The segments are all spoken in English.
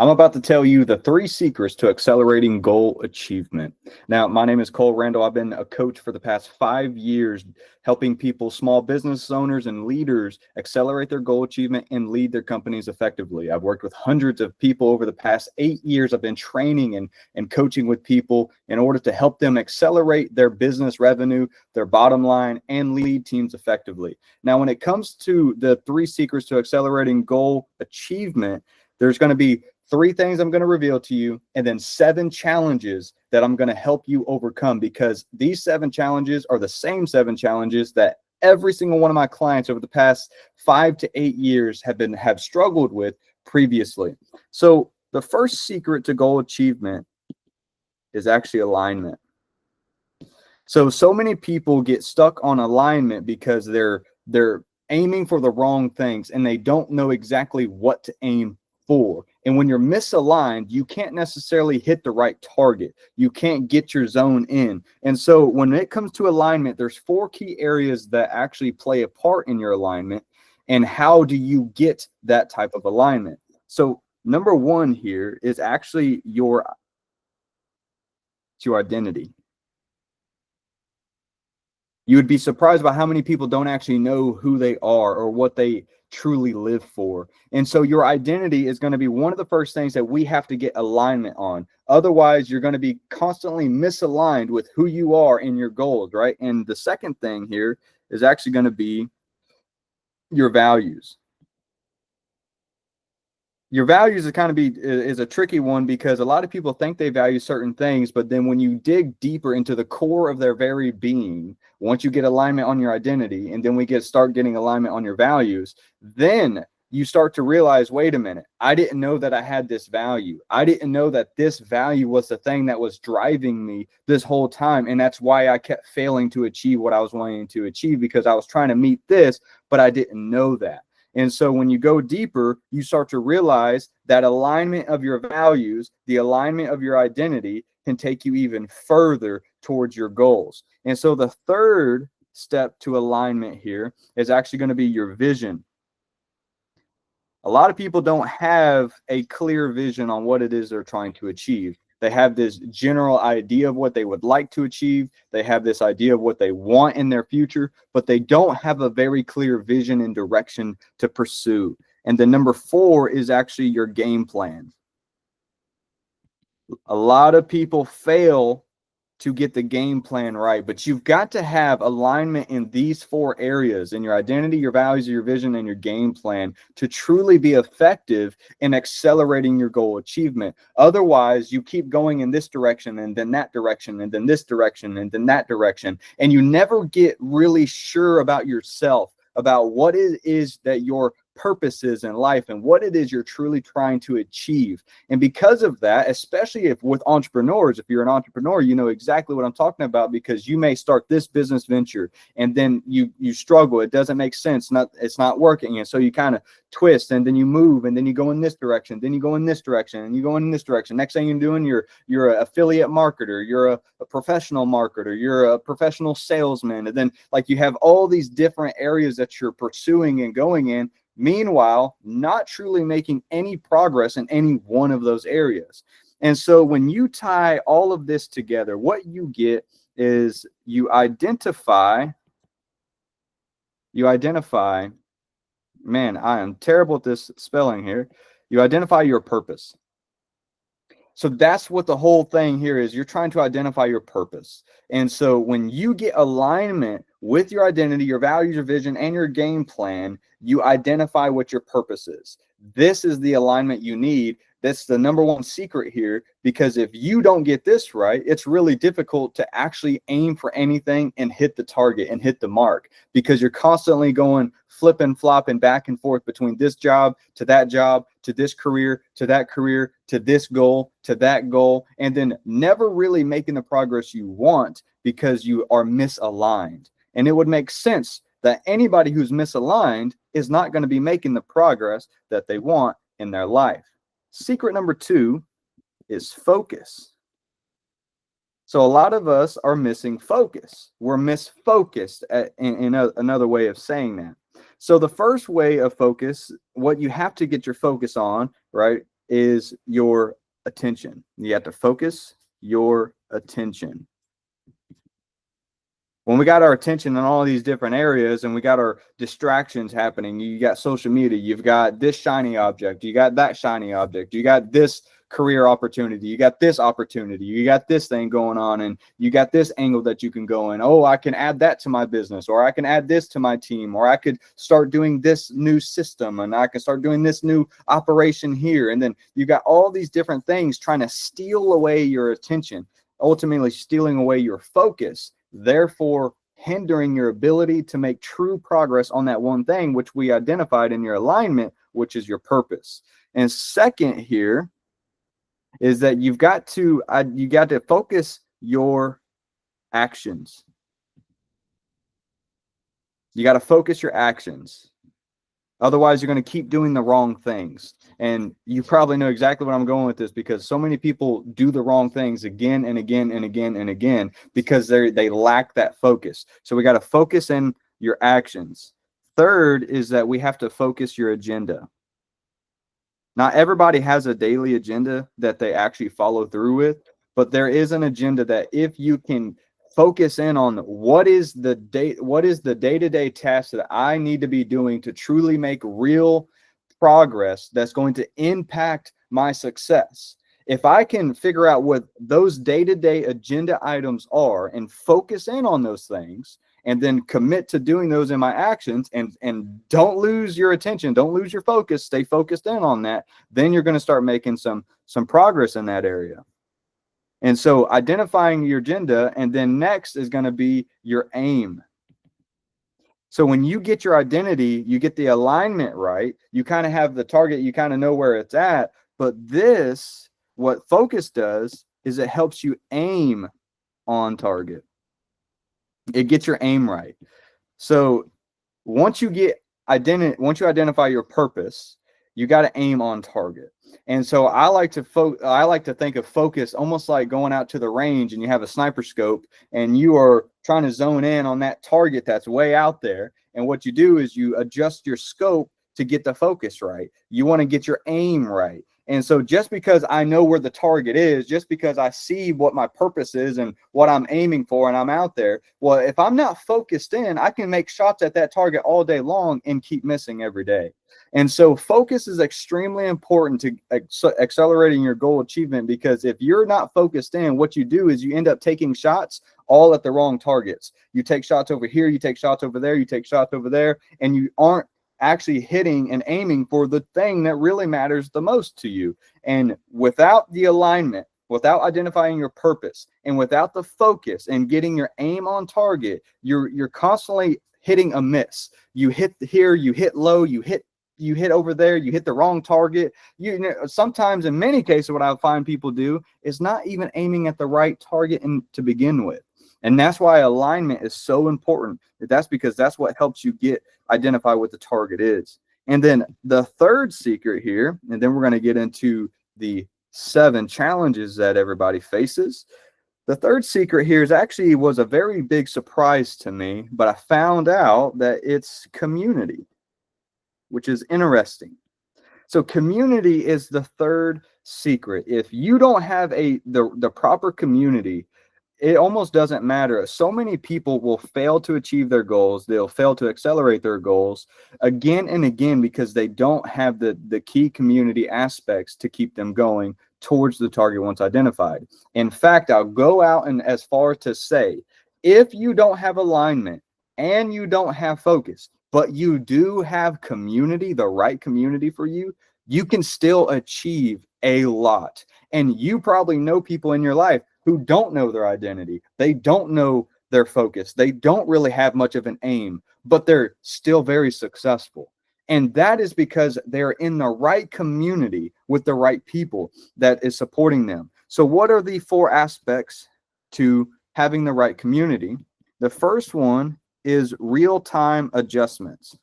I'm about to tell you the 3 secrets to accelerating goal achievement. Now, my name is Randall. I've been a coach for the past 5 years, helping people, small business owners and leaders, accelerate their goal achievement and lead their companies effectively. I've worked with hundreds of people over the past 8 years. I've been training and coaching with people in order to help them accelerate their business revenue, their bottom line, and lead teams effectively. Now, when it comes to the 3 secrets to accelerating goal achievement, there's going to be 3 things I'm going to reveal to you, and then 7 challenges that I'm going to help you overcome, because these 7 challenges are the same 7 challenges that every single one of my clients over the past 5 to 8 years have struggled with previously. So the first secret to goal achievement is actually alignment. So many people get stuck on alignment because they're aiming for the wrong things and they don't know exactly what to aim for. And when you're misaligned, you can't necessarily hit the right target. You can't get your zone in. And so when it comes to alignment, there's 4 key areas that actually play a part in your alignment. And how do you get that type of alignment? So number 1 here is actually your identity. You would be surprised by how many people don't actually know who they are or what they truly live for. And so your identity is going to be one of the first things that we have to get alignment on. Otherwise, you're going to be constantly misaligned with who you are and your goals, right? And the second thing here is actually going to be your values. Your values is a tricky one, because a lot of people think they value certain things, but then when you dig deeper into the core of their very being, once you get alignment on your identity, and then start getting alignment on your values, then you start to realize, wait a minute, I didn't know that I had this value. I didn't know that this value was the thing that was driving me this whole time. And that's why I kept failing to achieve what I was wanting to achieve, because I was trying to meet this, but I didn't know that. And so when you go deeper, you start to realize that alignment of your values, the alignment of your identity, can take you even further towards your goals. And so the third step to alignment here is actually going to be your vision. A lot of people don't have a clear vision on what it is they're trying to achieve. They have this general idea of what they would like to achieve. They have this idea of what they want in their future, but they don't have a very clear vision and direction to pursue. And the number 4 is actually your game plan. A lot of people fail to get the game plan right, but you've got to have alignment in these 4 areas, in your identity, your values, your vision, and your game plan, to truly be effective in accelerating your goal achievement. Otherwise, you keep going in this direction and then that direction and then this direction and then that direction, and you never get really sure about yourself, about what it is that your purpose is in life and what it is you're truly trying to achieve. And because of that, especially if with entrepreneurs, if you're an entrepreneur, you know exactly what I'm talking about, because you may start this business venture and then you struggle. It doesn't make sense. It's not working. And so you kind of twist, and then you move, and then you go in this direction, then you go in this direction, and you go in this direction. Next thing you're doing, you're an affiliate marketer, you're a professional marketer, you're a professional salesman. And then like you have all these different areas that you're pursuing and going in. Meanwhile, not truly making any progress in any one of those areas. And so when you tie all of this together, what you get is you identify, man, I am terrible at this spelling here. You identify your purpose. So that's what the whole thing here is. You're trying to identify your purpose. And so when you get alignment with your identity, your values, your vision, and your game plan, you identify what your purpose is. This is the alignment you need. That's the number 1 secret here, because if you don't get this right, it's really difficult to actually aim for anything and hit the target and hit the mark, because you're constantly going flipping, flopping back and forth between this job, to this career, to that career, to this goal, to that goal, and then never really making the progress you want because you are misaligned. And it would make sense that anybody who's misaligned is not going to be making the progress that they want in their life. Secret number 2 is focus. So a lot of us are missing focus. We're misfocused, in another way of saying that. So the first way of focus, what you have to get your focus on, right, is your attention. You have to focus your attention. When we got our attention in all these different areas and we got our distractions happening, you got social media, you've got this shiny object, you got that shiny object, you got this career opportunity, you got this opportunity, you got this thing going on, and you got this angle that you can go in. Oh, I can add that to my business, or I can add this to my team, or I could start doing this new system, and I can start doing this new operation here. And then you got all these different things trying to steal away your attention, ultimately stealing away your focus, therefore hindering your ability to make true progress on that one thing, which we identified in your alignment, which is your purpose. And second here is that you got to focus your actions. You got to focus your actions. Otherwise, you're going to keep doing the wrong things. And you probably know exactly what I'm going with this, because so many people do the wrong things again and again and again and again because they lack that focus. So we got to focus in your actions. Third is that we have to focus your agenda. Not everybody has a daily agenda that they actually follow through with, but there is an agenda that if you can focus in on what is the day-to-day task that I need to be doing to truly make real progress that's going to impact my success. If I can figure out what those day-to-day agenda items are and focus in on those things, and then commit to doing those in my actions, and don't lose your attention, don't lose your focus, stay focused in on that, then you're going to start making some progress in that area. And so identifying your agenda, and then next is going to be your aim. So when you get your identity, you get the alignment right, you kind of have the target, you kind of know where it's at. But this, what focus does, is it helps you aim on target. It gets your aim right. So once you identify your purpose, you got to aim on target. And so I like to think of focus almost like going out to the range and you have a sniper scope and you are trying to zone in on that target that's way out there. And what you do is you adjust your scope to get the focus right. You want to get your aim right. And so just because I know where the target is, just because I see what my purpose is and what I'm aiming for and I'm out there, well, if I'm not focused in, I can make shots at that target all day long and keep missing every day. And so focus is extremely important to accelerating your goal achievement, because if you're not focused in, what you do is you end up taking shots all at the wrong targets. You take shots over here, you take shots over there, you take shots over there, and you aren't actually hitting and aiming for the thing that really matters the most to you. And without the alignment, without identifying your purpose, and without the focus and getting your aim on target, you're constantly hitting a miss. You hit here, you hit low, you hit over there, you hit the wrong target. You know, sometimes in many cases, what I find people do is not even aiming at the right target to begin with. And that's why alignment is so important. That's because that's what helps you identify what the target is. And then the third secret here, and then we're going to get into the 7 challenges that everybody faces. The third secret here was a very big surprise to me, but I found out that it's community, which is interesting. So community is the third secret. If you don't have the proper community, it almost doesn't matter. So many people will fail to achieve their goals. They'll fail to accelerate their goals again and again because they don't have the key community aspects to keep them going towards the target once identified. In fact, I'll go out and as far to say, if you don't have alignment and you don't have focus, but you do have community, the right community for you, you can still achieve a lot. And you probably know people in your life who don't know their identity. They don't know their focus. They don't really have much of an aim, but they're still very successful. And that is because they're in the right community with the right people that is supporting them. So what are the 4 aspects to having the right community? The first one is real-time adjustments.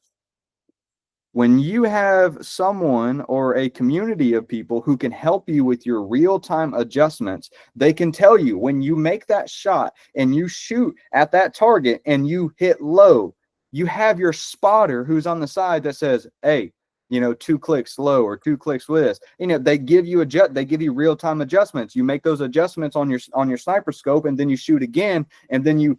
When you have someone or a community of people who can help you with your real-time adjustments, they can tell you when you make that shot and you shoot at that target and you hit low, you have your spotter who's on the side that says, hey, 2 clicks slow or 2 clicks with this. They give you real-time adjustments. You make those adjustments on your sniper scope, and then you shoot again, and then you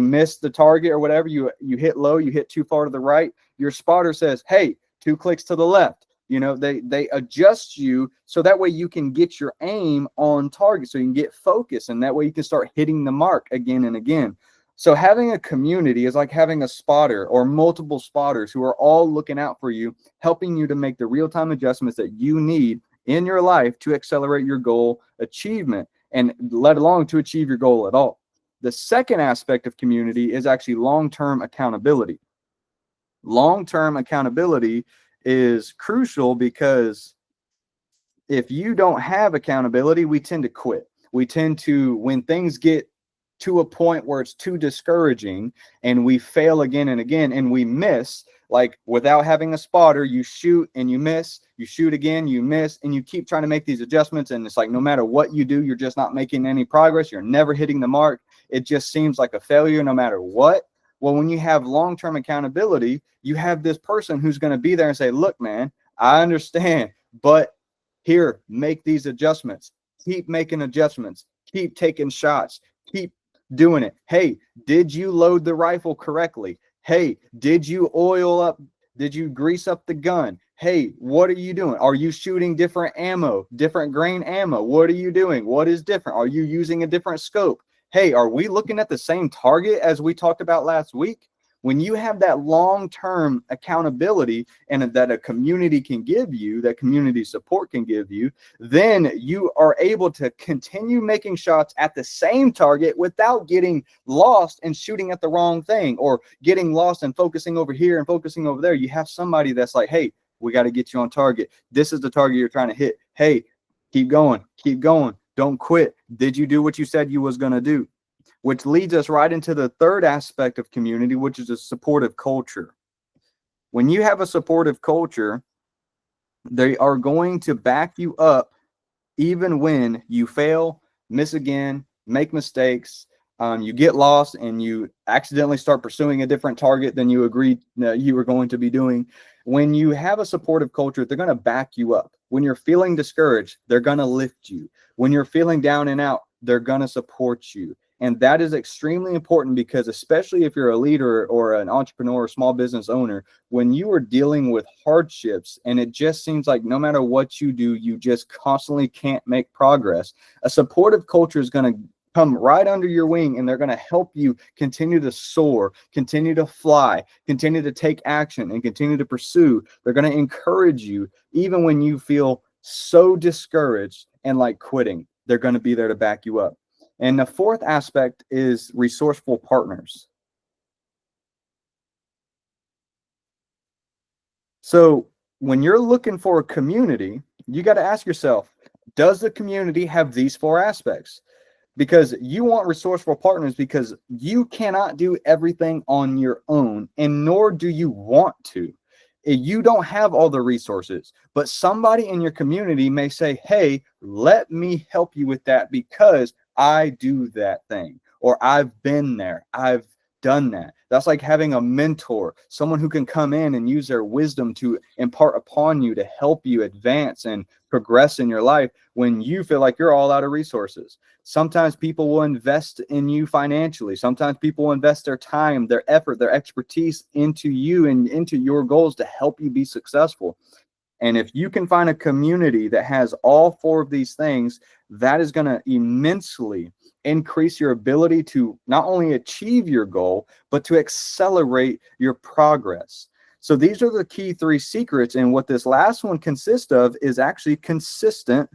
miss the target or whatever. You hit low, you hit too far to the right. Your spotter says, hey, 2 clicks to the left. They adjust you so that way you can get your aim on target, so you can get focus, and that way you can start hitting the mark again and again. So having a community is like having a spotter or multiple spotters who are all looking out for you, helping you to make the real-time adjustments that you need in your life to accelerate your goal achievement, and let alone to achieve your goal at all. The second aspect of community is actually long-term accountability. Long-term accountability is crucial because if you don't have accountability, we tend to quit. We tend to, when things get to a point where it's too discouraging and we fail again and again and we miss, like without having a spotter, you shoot and you miss, you shoot again, you miss, and you keep trying to make these adjustments, and it's like no matter what you do, you're just not making any progress. You're never hitting the mark. It just seems like a failure no matter what. Well, when you have long-term accountability, you have this person who's going to be there and say, look, man, I understand, but here, make these adjustments. Keep making adjustments. Keep taking shots. Keep doing it. Hey, did you load the rifle correctly? Hey, did you oil up? Did you grease up the gun? Hey, what are you doing? Are you shooting different ammo, different grain ammo? What are you doing? What is different? Are you using a different scope? Hey, are we looking at the same target as we talked about last week? When you have that long-term accountability and that a community can give you, that community support can give you, then you are able to continue making shots at the same target without getting lost and shooting at the wrong thing, or getting lost and focusing over here and focusing over there. You have somebody that's like, hey, we got to get you on target. This is the target you're trying to hit. Hey, keep going. Keep going. Don't quit. Did you do what you said you was going to do? Which leads us right into the third aspect of community, which is a supportive culture. When you have a supportive culture, they are going to back you up even when you fail, miss again, make mistakes, you get lost, and you accidentally start pursuing a different target than you agreed you were going to be doing. When you have a supportive culture, they're going to back you up. When you're feeling discouraged, they're going to lift you. When you're feeling down and out, they're going to support you. And that is extremely important, because especially if you're a leader or an entrepreneur or small business owner, when you are dealing with hardships and it just seems like no matter what you do, you just constantly can't make progress, a supportive culture is going to come right under your wing, and they're going to help you continue to soar, continue to fly, continue to take action, and continue to pursue. They're going to encourage you even when you feel so discouraged and like quitting. They're going to be there to back you up. And the fourth aspect is resourceful partners. So when you're looking for a community, you got to ask yourself, does the community have these four aspects? Because you want resourceful partners, because you cannot do everything on your own, and nor do you want to. You don't have all the resources, but somebody in your community may say, hey, let me help you with that because I do that thing, or I've been there, I've done that. That's like having a mentor, someone who can come in and use their wisdom to impart upon you to help you advance and progress in your life when you feel like you're all out of resources. Sometimes people will invest in you financially. Sometimes people will invest their time, their effort, their expertise into you and into your goals to help you be successful. And if you can find a community that has all four of these things, that is going to immensely increase your ability to not only achieve your goal, but to accelerate your progress. So these are the key three secrets. And what this last one consists of is actually consistent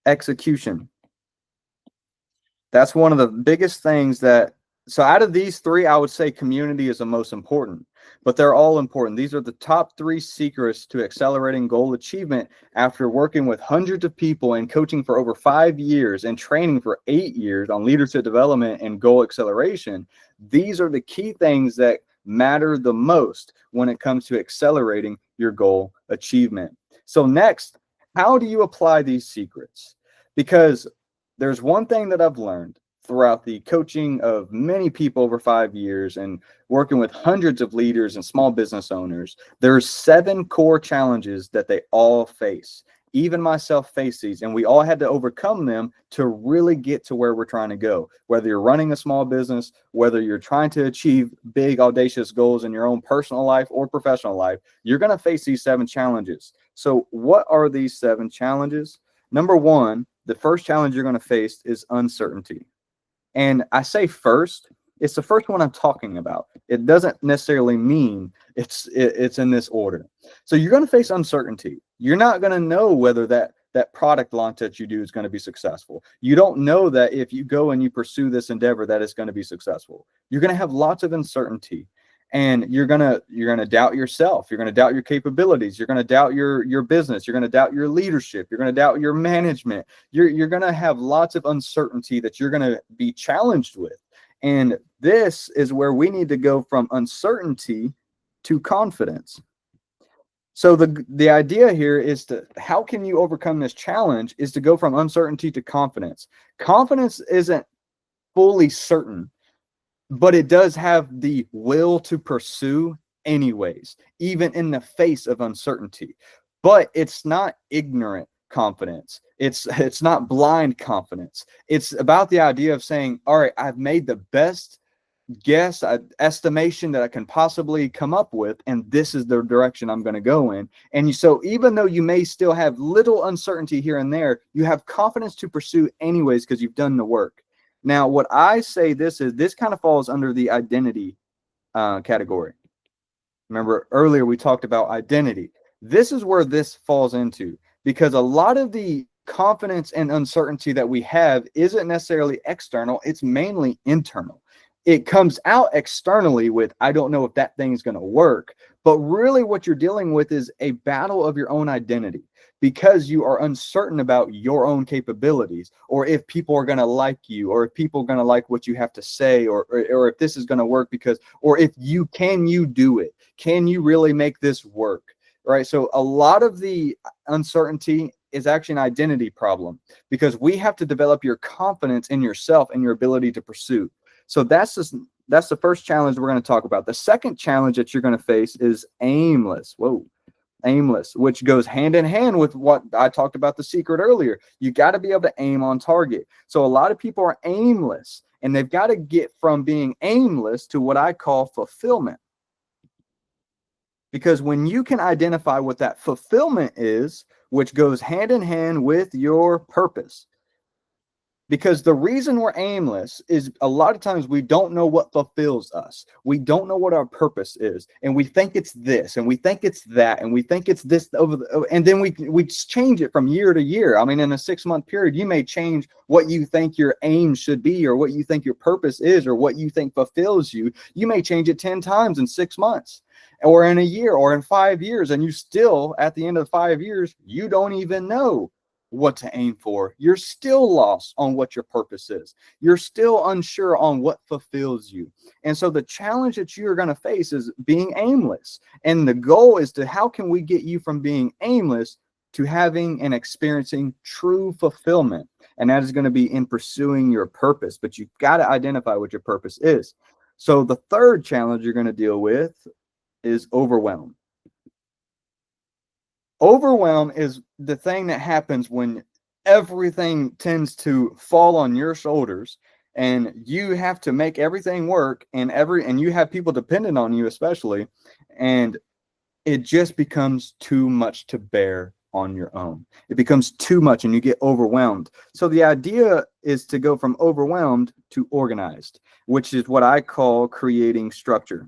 execution. That's one of the biggest things so out of these three, I would say community is the most important, but they're all important. These are the top three secrets to accelerating goal achievement. After working with hundreds of people and coaching for over 5 years and training for 8 years on leadership development and goal acceleration, these are the key things that matter the most when it comes to accelerating your goal achievement. So next, how do you apply these secrets? Because there's one thing that I've learned throughout the coaching of many people over 5 years and working with hundreds of leaders and small business owners, there's 7 core challenges that they all face. Even myself face these, and we all had to overcome them to really get to where we're trying to go. Whether you're running a small business, whether you're trying to achieve big, audacious goals in your own personal life or professional life, you're going to face these 7 challenges. So what are these 7 challenges? Number 1, the first challenge you're going to face is uncertainty. And I say first, it's the first one I'm talking about. It doesn't necessarily mean it's in this order. So you're going to face uncertainty. You're not going to know whether that product launch that you do is going to be successful. You don't know that if you go and you pursue this endeavor that it's going to be successful. You're going to have lots of uncertainty. And you're gonna doubt yourself. You're gonna doubt your capabilities. You're gonna doubt your business. You're gonna doubt your leadership. You're gonna doubt your management. You're gonna have lots of uncertainty that you're gonna be challenged with. And this is where we need to go from uncertainty to confidence. So the idea here is how can you overcome this challenge is to go from uncertainty to confidence. Confidence isn't fully certain, but it does have the will to pursue anyways, even in the face of uncertainty. But it's not ignorant confidence. It's not blind confidence. It's about the idea of saying, all right, I've made the best guess, estimation that I can possibly come up with, and this is the direction I'm going to go in. And so even though you may still have little uncertainty here and there, you have confidence to pursue anyways because you've done the work. Now, what I say this kind of falls under the identity category. Remember earlier we talked about identity. This is where this falls into, because a lot of the confidence and uncertainty that we have isn't necessarily external. It's mainly internal. It comes out externally with, I don't know if that thing's going to work. But really what you're dealing with is a battle of your own identity, because you are uncertain about your own capabilities, or if people are going to like you, or if people are going to like what you have to say, or if this is going to work, or if you do it? Can you really make this work? Right? So a lot of the uncertainty is actually an identity problem, because we have to develop your confidence in yourself and your ability to pursue. So that's the first challenge we're going to talk about. The second challenge that you're going to face is aimless. Aimless, which goes hand in hand with what I talked about the secret earlier. You got to be able to aim on target. So a lot of people are aimless, and they've got to get from being aimless to what I call fulfillment. Because when you can identify what that fulfillment is, which goes hand in hand with your purpose. Because the reason we're aimless is a lot of times we don't know what fulfills us. We don't know what our purpose is. And we think it's this, and we think it's that, and we think it's this and then we change it from year to year. I mean, in a 6-month period, you may change what you think your aim should be, or what you think your purpose is, or what you think fulfills you. You may change it 10 times in 6 months, or in a year, or in 5 years. And you still, at the end of 5 years, you don't even know what to aim for. You're still lost on what your purpose is. You're still unsure on what fulfills you. And so the challenge that you're going to face is being aimless. And the goal is how can we get you from being aimless to having and experiencing true fulfillment? And that is going to be in pursuing your purpose. But you've got to identify what your purpose is. So the third challenge you're going to deal with is overwhelm. Overwhelm is the thing that happens when everything tends to fall on your shoulders, and you have to make everything work, and you have people dependent on you, especially, and it just becomes too much to bear on your own. It becomes too much, and you get overwhelmed. So the idea is to go from overwhelmed to organized, which is what I call creating structure.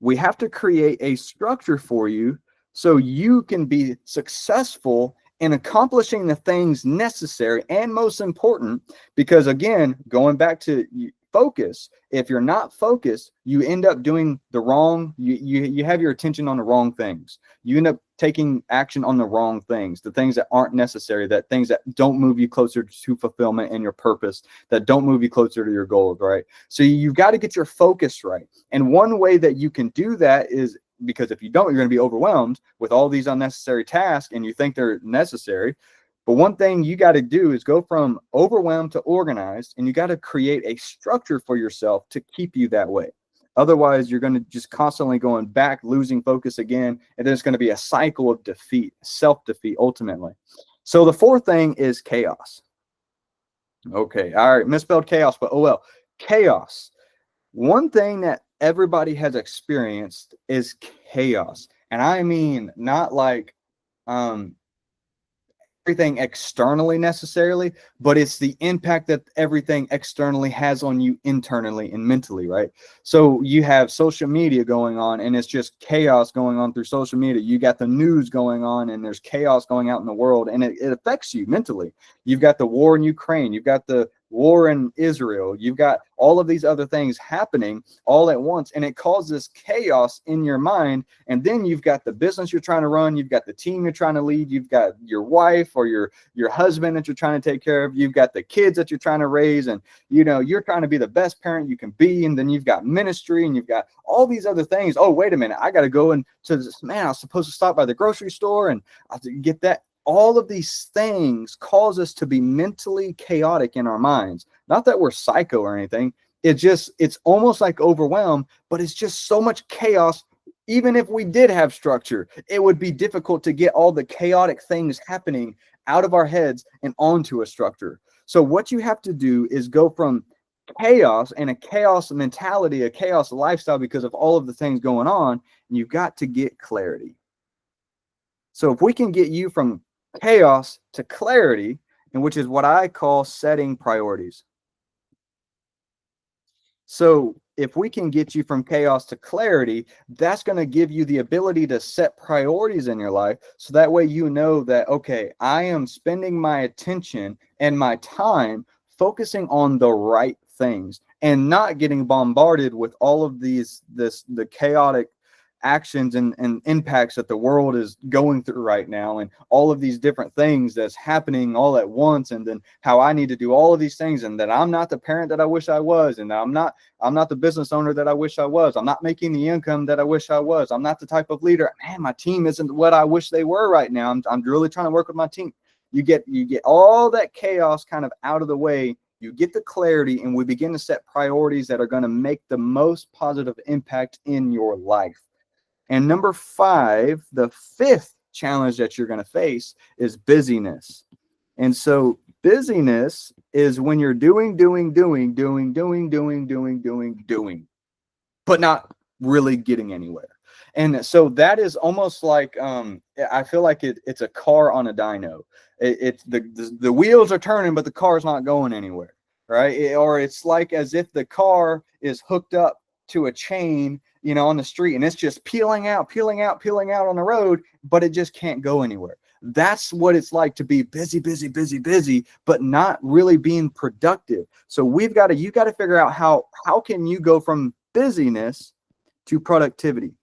We have to create a structure for you so you can be successful in accomplishing the things necessary and most important. Because again, going back to focus, if you're not focused, you end up doing the wrong, you have your attention on the wrong things. You end up taking action on the wrong things, the things that aren't necessary, that things that don't move you closer to fulfillment and your purpose, that don't move you closer to your goals, right? So you've got to get your focus right. And one way that you can do that is, because if you don't, you're going to be overwhelmed with all these unnecessary tasks, and you think they're necessary. But one thing you got to do is go from overwhelmed to organized, and you got to create a structure for yourself to keep you that way. Otherwise, you're going to just constantly going back, losing focus again, and then it's going to be a cycle of defeat, self-defeat ultimately. So the fourth thing is chaos. Okay, all right, misspelled chaos, but oh well. Chaos. One thing that everybody has experienced is chaos. And I mean not like um everything externally necessarily, but it's the impact that everything externally has on you internally and mentally, right? So you have social media going on, and it's just chaos going on through social media. You got the news going on, and there's chaos going out in the world, and it affects you mentally. You've got the war in Ukraine, you've got the war in Israel, you've got all of these other things happening all at once, and it causes chaos in your mind. And then you've got the business you're trying to run, you've got the team you're trying to lead, you've got your wife or your husband that you're trying to take care of, you've got the kids that you're trying to raise, and you're trying to be the best parent you can be. And then you've got ministry, and you've got all these other things. Oh, wait a minute, I got to go into this. Man, I was supposed to stop by the grocery store and I have to get that. All of these things cause us to be mentally chaotic in our minds. Not that we're psycho or anything. It's almost like overwhelm, but it's just so much chaos. Even if we did have structure, it would be difficult to get all the chaotic things happening out of our heads and onto a structure. So what you have to do is go from chaos and a chaos mentality, a chaos lifestyle because of all of the things going on, and you've got to get clarity. So if we can get you from chaos to clarity, and which is what I call setting priorities. So if we can get you from chaos to clarity, that's going to give you the ability to set priorities in your life. So that way you know that, okay, I am spending my attention and my time focusing on the right things and not getting bombarded with all of the chaotic actions and impacts that the world is going through right now, and all of these different things that's happening all at once, and then how I need to do all of these things, and that I'm not the parent that I wish I was, and I'm not the business owner that I wish I was, I'm not making the income that I wish I was, I'm not the type of leader, man, my team isn't what I wish they were right now, I'm really trying to work with my team. You get all that chaos kind of out of the way, you get the clarity, and we begin to set priorities that are going to make the most positive impact in your life. And number 5, the 5th challenge that you're going to face is busyness. And so busyness is when you're doing, but not really getting anywhere. And so that is almost like I feel like it's a car on a dyno. It's the wheels are turning, but the car's not going anywhere, right? Or it's like as if the car is hooked up to a chain, on the street, and it's just peeling out on the road, but it just can't go anywhere. That's what it's like to be busy, but not really being productive. So you got to figure out how can you go from busyness to productivity.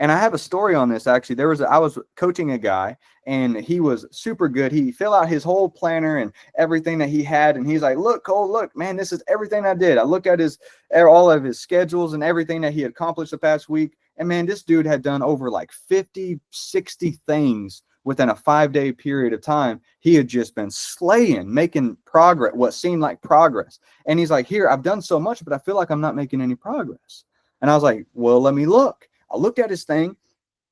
And I have a story on this. Actually, I was coaching a guy, and he was super good. He filled out his whole planner and everything that he had, and he's like, "Look, Cole, look, man, this is everything I did." I looked at all of his schedules and everything that he had accomplished the past week, and man, this dude had done over like 50, 60 things within a 5-day period of time. He had just been slaying, making progress, what seemed like progress. And he's like, "Here, I've done so much, but I feel like I'm not making any progress." And I was like, "Well, let me look." I looked at his thing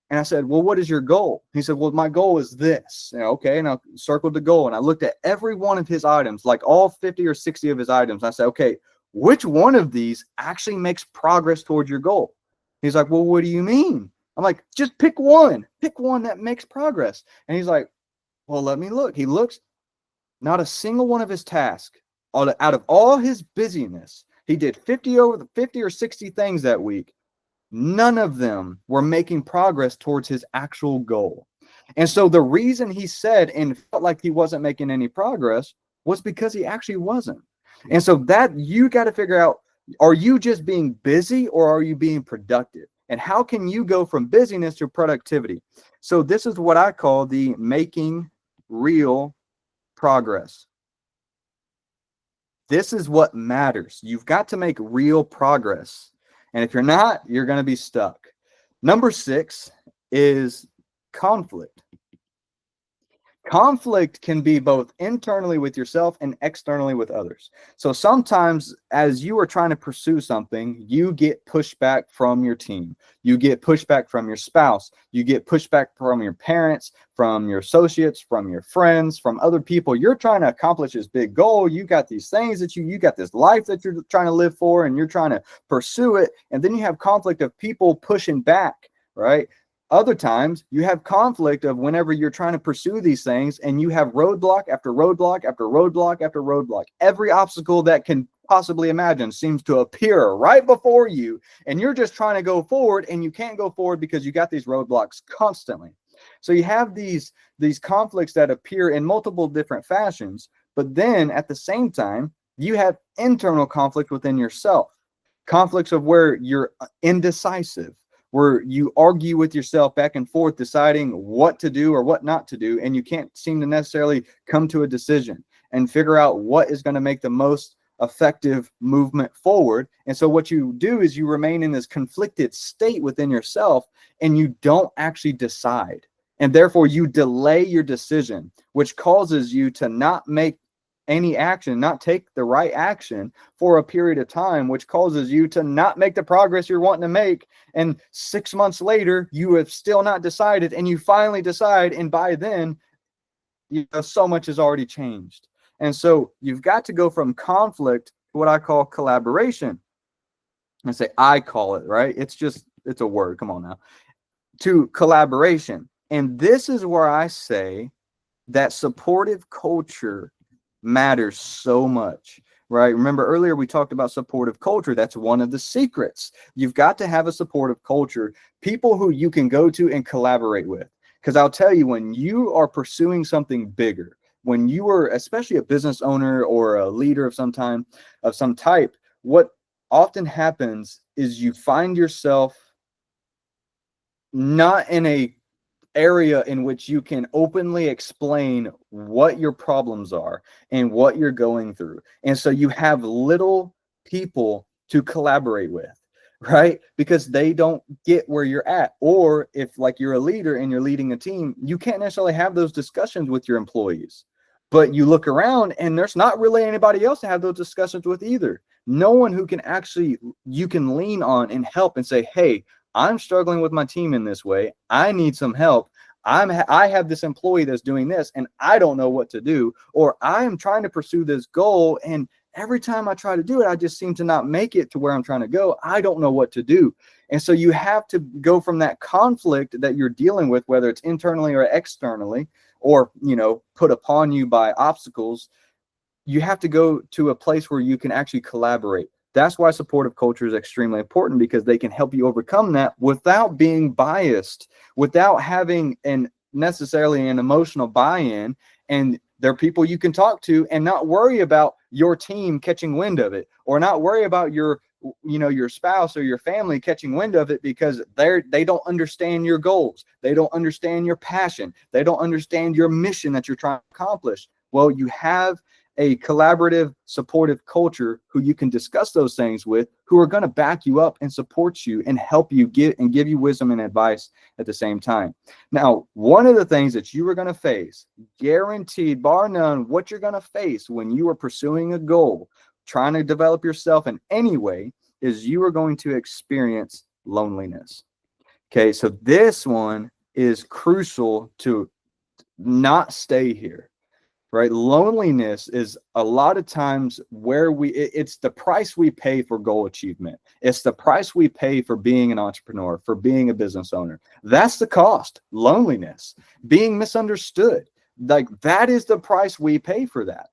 and I said, "Well, what is your goal?" He said, "Well, my goal is this." Okay. And I circled the goal, and I looked at every one of his items, like all 50 or 60 of his items. I said, "Okay, which one of these actually makes progress towards your goal?" He's like, "Well, what do you mean?" I'm like, "Just pick one that makes progress." And he's like, "Well, let me look." He looks, not a single one of his tasks, out of all his busyness, he did 50 or 60 things that week. None of them were making progress towards his actual goal. And so the reason he said and felt like he wasn't making any progress was because he actually wasn't. And so that you got to figure out, are you just being busy or are you being productive? And how can you go from busyness to productivity? So this is what I call the making real progress. This is what matters. You've got to make real progress. And if you're not, you're going to be stuck. Number 6 is conflict. Conflict can be both internally with yourself and externally with others. So sometimes as you are trying to pursue something, you get pushback from your team. You get pushback from your spouse. You get pushback from your parents, from your associates, from your friends, from other people. You're trying to accomplish this big goal. You got these things that you got this life that you're trying to live for, and you're trying to pursue it. And then you have conflict of people pushing back, right? Other times you have conflict of whenever you're trying to pursue these things and you have roadblock after roadblock after roadblock after roadblock. Every obstacle that can possibly imagine seems to appear right before you, and you're just trying to go forward and you can't go forward because you got these roadblocks constantly. So you have these conflicts that appear in multiple different fashions, but then at the same time, you have internal conflict within yourself. Conflicts of where you're indecisive, where you argue with yourself back and forth, deciding what to do or what not to do, and you can't seem to necessarily come to a decision and figure out what is going to make the most effective movement forward. And so what you do is you remain in this conflicted state within yourself, and you don't actually decide. And therefore you delay your decision, which causes you to not make any action, not take the right action for a period of time, which causes you to not make the progress you're wanting to make. And 6 months later, you have still not decided, and you finally decide. And by then, so much has already changed. And so you've got to go from conflict to what I call collaboration. I say I call it, right? It's a word. Come on now. To collaboration. And this is where I say that supportive culture matters so much, right? Remember earlier we talked about supportive culture. That's one of the secrets. You've got to have a supportive culture, people who you can go to and collaborate with. Because I'll tell you, when you are pursuing something bigger, when you are especially a business owner or a leader of some type, what often happens is you find yourself not in a area in which you can openly explain what your problems are and what you're going through. And so you have little people to collaborate with, right? Because they don't get where you're at. Or if like you're a leader and you're leading a team, you can't necessarily have those discussions with your employees. But you look around and there's not really anybody else to have those discussions with either. No one who can actually, you can lean on and help and say, hey, I'm struggling with my team in this way. I need some help. I have this employee that's doing this and I don't know what to do, or I am trying to pursue this goal, and every time I try to do it, I just seem to not make it to where I'm trying to go. I don't know what to do. And so you have to go from that conflict that you're dealing with, whether it's internally or externally, or, put upon you by obstacles. You have to go to a place where you can actually collaborate. That's why supportive culture is extremely important, because they can help you overcome that without being biased, without having necessarily an emotional buy-in. And they're people you can talk to and not worry about your team catching wind of it, or not worry about your spouse or your family catching wind of it, because they don't understand your goals. They don't understand your passion. They don't understand your mission that you're trying to accomplish. Well, you have a collaborative, supportive culture who you can discuss those things with, who are going to back you up and support you and help you give you wisdom and advice at the same time. Now, one of the things that you are going to face, guaranteed, bar none, what you're going to face when you are pursuing a goal, trying to develop yourself in any way, is you are going to experience loneliness. Okay, so this one is crucial to not stay here. Right? Loneliness is a lot of times where it's the price we pay for goal achievement. It's the price we pay for being an entrepreneur, for being a business owner. That's the cost. Loneliness, being misunderstood. Like, that is the price we pay for that.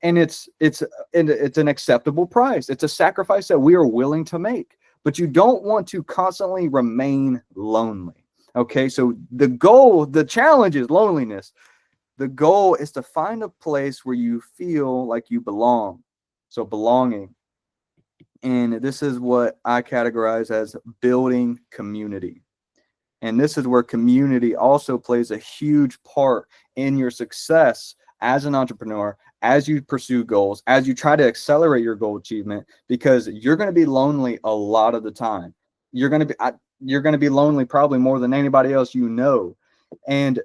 And it's an acceptable price. It's a sacrifice that we are willing to make, but you don't want to constantly remain lonely. Okay. So the challenge is loneliness. The goal is to find a place where you feel like you belong. So belonging. And this is what I categorize as building community. And this is where community also plays a huge part in your success as an entrepreneur, as you pursue goals, as you try to accelerate your goal achievement, because you're going to be lonely a lot of the time. You're going to be lonely probably more than anybody else you know. And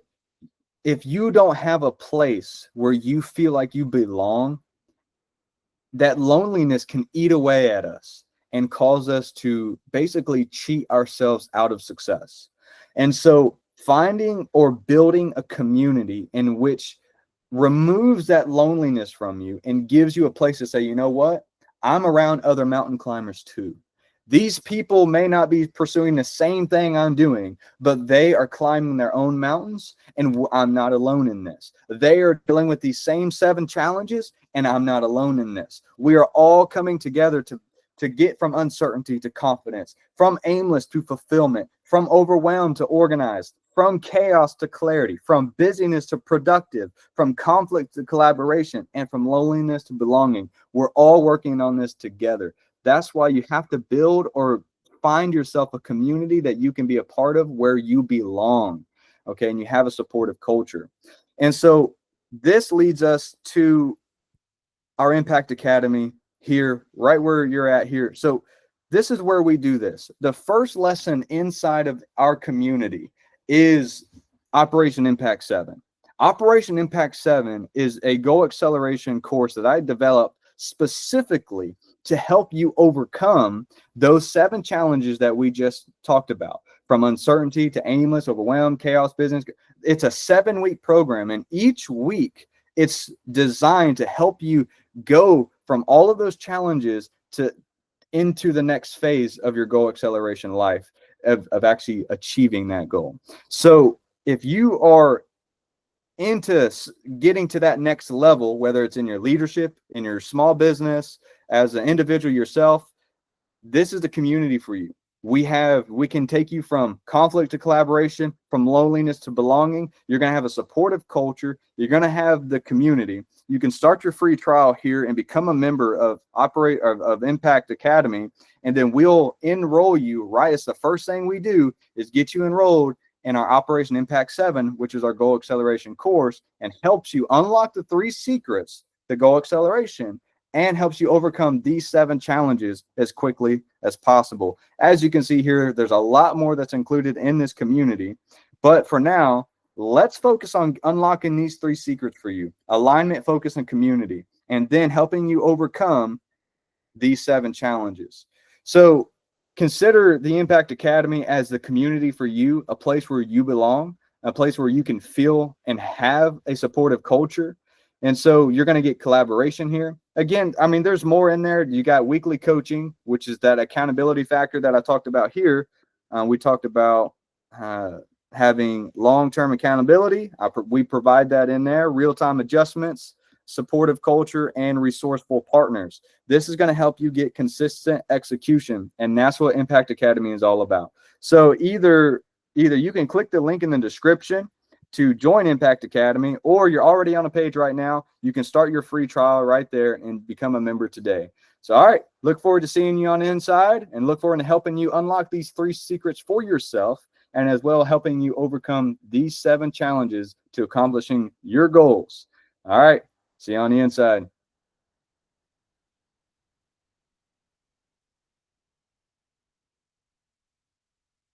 if you don't have a place where you feel like you belong, that loneliness can eat away at us and cause us to basically cheat ourselves out of success. And so finding or building a community in which removes that loneliness from you and gives you a place to say, you know what? I'm around other mountain climbers too. These people may not be pursuing the same thing I'm doing, but they are climbing their own mountains, and I'm not alone in this. They are dealing with these same 7 challenges, and I'm not alone in this. We are all coming together to get from uncertainty to confidence, from aimless to fulfillment, from overwhelmed to organized, from chaos to clarity, from busyness to productive, from conflict to collaboration, and from loneliness to belonging. We're all working on this together. That's why you have to build or find yourself a community that you can be a part of where you belong. Okay. And you have a supportive culture. And so this leads us to our Impact Academy here, right where you're at here. So this is where we do this. The first lesson inside of our community is Operation Impact 7. Operation Impact 7 is a goal acceleration course that I developed specifically to help you overcome those 7 challenges that we just talked about, from uncertainty to aimless, overwhelmed, chaos, business. It's a 7-week program, and each week it's designed to help you go from all of those challenges to into the next phase of your goal acceleration life of actually achieving that goal. So if you are into getting to that next level, whether it's in your leadership, in your small business, as an individual yourself, this is the community for you. We can take you from conflict to collaboration, from loneliness to belonging. You're going to have a supportive culture. You're going to have the community. You can start your free trial here and become a member of Impact Academy, and then we'll enroll you. Right, it's the first thing we do is get you enrolled in our Operation Impact 7, which is our goal acceleration course, and helps you unlock the 3 secrets to goal acceleration, and helps you overcome these 7 challenges as quickly as possible. As you can see here, there's a lot more that's included in this community. But for now, let's focus on unlocking these 3 secrets for you: alignment, focus, and community, and then helping you overcome these 7 challenges. So consider the Impact Academy as the community for you, a place where you belong, a place where you can feel and have a supportive culture. And so you're going to get collaboration here. Again, I mean, there's more in there. You got weekly coaching, which is that accountability factor that I talked about here. We talked about having long-term accountability. We provide that in there, real-time adjustments, supportive culture, and resourceful partners. This is going to help you get consistent execution, and that's what Impact Academy is all about. So either you can click the link in the description to join Impact Academy, or you're already on a page right now. You can start your free trial right there and become a member today. So, all right, look forward to seeing you on the inside, and look forward to helping you unlock these 3 secrets for yourself, and as well helping you overcome these 7 challenges to accomplishing your goals. All right, see you on the inside.